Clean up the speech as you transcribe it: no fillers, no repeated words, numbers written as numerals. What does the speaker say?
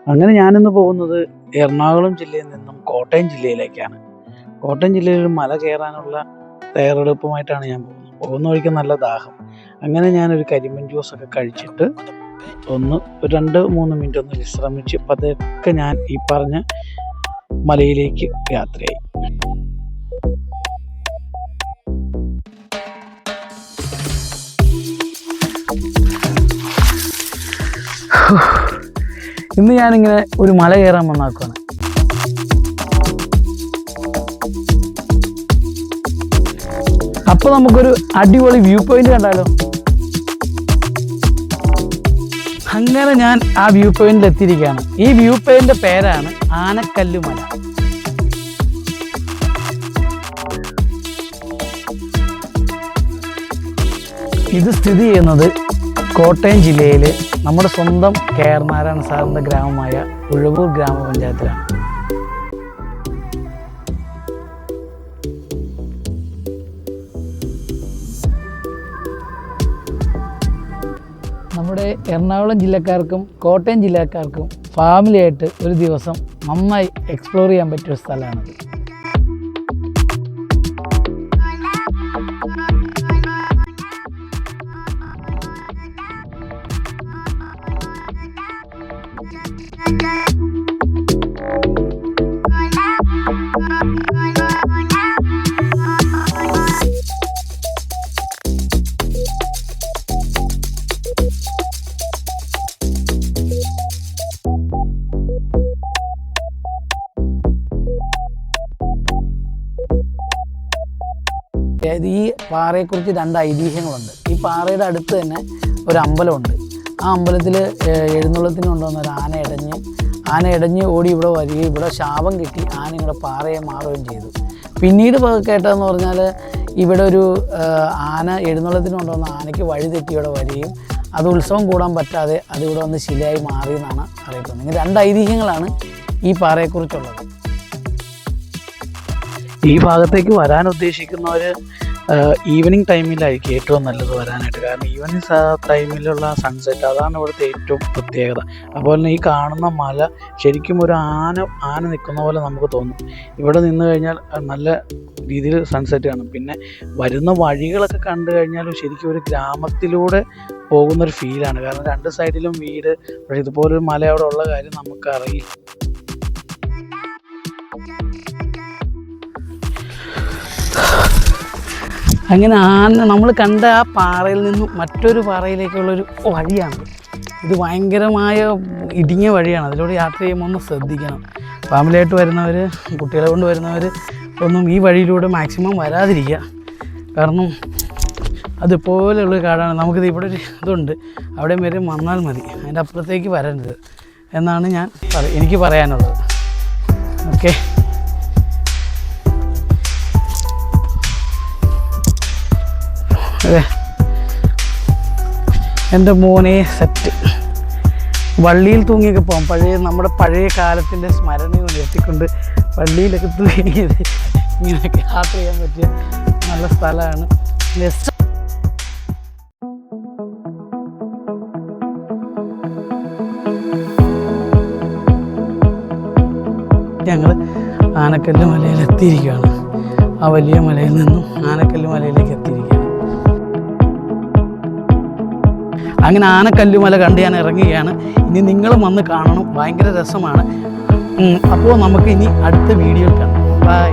അങ്ങനെ ഞാനിന്ന് പോകുന്നത് എറണാകുളം ജില്ലയിൽ നിന്നും കോട്ടയം ജില്ലയിലേക്കാണ്. കോട്ടയം ജില്ലയിൽ ഒരു മല കയറാനുള്ള തയ്യാറെടുപ്പുമായിട്ടാണ് ഞാൻ പോകുന്നത്. പോകുന്ന വഴിക്ക് നല്ല ദാഹം. അങ്ങനെ ഞാനൊരു കരിമ്പൻ ജ്യൂസൊക്കെ കഴിച്ചിട്ട് ഒരു 2-3 മിനിറ്റ് ഒന്ന് വിശ്രമിച്ച് പതുക്കെ ഞാൻ ഈ പറഞ്ഞ മലയിലേക്ക് യാത്രയായി. ഇന്ന് ഞാനിങ്ങനെ ഒരു മല കയറാൻ വന്നാക്കുകയാണ്. അപ്പോൾ നമുക്കൊരു അടിപൊളി വ്യൂ പോയിന്റ് കണ്ടാലോ. അങ്ങനെ ഞാൻ ആ വ്യൂ പോയിന്റിൽ എത്തിയിരിക്കുകയാണ്. ഈ വ്യൂ പോയിന്റിന്റെ പേരാണ് ആനക്കല്ലുമല. ഇത് സ്ഥിതി ചെയ്യുന്നത് കോട്ടയം ജില്ലയിൽ നമ്മുടെ സ്വന്തം KR നാരായണ സാറിൻ്റെ ഗ്രാമമായ ഉഴവൂർ ഗ്രാമപഞ്ചായത്തിലാണ്. നമ്മുടെ എറണാകുളം ജില്ലക്കാർക്കും കോട്ടയം ജില്ലക്കാർക്കും ഫാമിലിയായിട്ട് ഒരു ദിവസം നന്നായി എക്സ്പ്ലോർ ചെയ്യാൻ പറ്റിയ ഒരു സ്ഥലമാണത്. ഈ പാറയെക്കുറിച്ച് 2 ഐതിഹ്യങ്ങളുണ്ട്. ഈ പാറയുടെ അടുത്ത് തന്നെ ഒരു അമ്പലമുണ്ട്. ആ അമ്പലത്തിൽ എഴുന്നള്ളത്തിന് കൊണ്ടുവന്ന ഒരു ആന ഇടഞ്ഞ് ഓടി ഇവിടെ വരികയും ഇവിടെ ശാപം കിട്ടി ആന ഇവിടെ പാറയെ മാറുകയും ചെയ്തു. പിന്നീട് കേട്ടതെന്ന് പറഞ്ഞാൽ ഇവിടെ ഒരു ആന എഴുന്നള്ളത്തിന് കൊണ്ടുവന്ന ആനയ്ക്ക് വഴി തെറ്റി ഇവിടെ വരികയും അത് ഉത്സവം കൂടാൻ പറ്റാതെ അതിവിടെ വന്ന് ശിലയായി മാറിയെന്നാണ് അറിയപ്പെടുന്നത്. ഇങ്ങനെ 2 ഐതിഹ്യങ്ങളാണ് ഈ പാറയെക്കുറിച്ചുള്ളത്. ഈ ഭാഗത്തേക്ക് വരാൻ ഉദ്ദേശിക്കുന്നവർ ഈവനിങ് ടൈമിലായിരിക്കും ഏറ്റവും നല്ലത് വരാനായിട്ട്. കാരണം ഈവനിങ് ടൈമിലുള്ള സൺസെറ്റ് അതാണ് ഇവിടുത്തെ ഏറ്റവും പ്രത്യേകത. അതുപോലെ തന്നെ ഈ കാണുന്ന മല ശരിക്കും ഒരു ആന നിൽക്കുന്ന പോലെ നമുക്ക് തോന്നും. ഇവിടെ നിന്ന് കഴിഞ്ഞാൽ നല്ല രീതിയിൽ സൺസെറ്റ് കാണും. പിന്നെ വരുന്ന വഴികളൊക്കെ കണ്ടു കഴിഞ്ഞാൽ ശരിക്കും ഒരു ഗ്രാമത്തിലൂടെ പോകുന്നൊരു ഫീലാണ്. കാരണം 2 സൈഡിലും വീട്. പക്ഷേ ഇതുപോലൊരു മല അവിടെ ഉള്ള കാര്യം നമുക്കറിയില്ല. അങ്ങനെ നമ്മൾ കണ്ട ആ പാറയിൽ നിന്നും മറ്റൊരു പാറയിലേക്കുള്ളൊരു വഴിയാണ്. ഇത് ഭയങ്കരമായ ഇടുങ്ങിയ വഴിയാണ്. അതിലൂടെ യാത്ര ചെയ്യുമ്പോൾ ഒന്ന് ശ്രദ്ധിക്കണം. ഫാമിലിയായിട്ട് വരുന്നവർ, കുട്ടികളെ കൊണ്ട് വരുന്നവർ ഒന്നും ഈ വഴിയിലൂടെ മാക്സിമം വരാതിരിക്കുക. കാരണം അതുപോലെയുള്ളൊരു കാടാണ്. നമുക്കിത് ഇവിടെ ഒരു ഇതുണ്ട്, അവിടെ വരെ വന്നാൽ മതി, അതിൻ്റെ അപ്പുറത്തേക്ക് വരരുത് എന്നാണ് എനിക്ക് പറയാനുള്ളത്. ഓക്കെ, അതെ എൻ്റെ മോനെ സെറ്റ്. വള്ളിയിൽ തൂങ്ങിയൊക്കെ പോകാം. നമ്മുടെ പഴയ കാലത്തിൻ്റെ സ്മരണ ഉയർത്തിക്കൊണ്ട് വള്ളിയിലൊക്കെ തൂങ്ങിയത് ഇങ്ങനെയൊക്കെ യാത്ര ചെയ്യാൻ പറ്റിയ നല്ല സ്ഥലമാണ്. ഞങ്ങൾ ആനക്കല്ല് മലയിൽ എത്തിയിരിക്കുകയാണ്. ആ വലിയ മലയിൽ നിന്നും ആനക്കല്ല് മലയിലേക്ക് എത്തിയിരിക്കുകയാണ്. അങ്ങനെ ആനക്കല്ലുമല കണ്ട് ഞാൻ ഇറങ്ങുകയാണ്. ഇനി നിങ്ങളും വന്ന് കാണണം, ഭയങ്കര രസമാണ്. അപ്പോൾ നമുക്ക് ഇനി അടുത്ത വീഡിയോയിൽ കാണാം. ബൈ.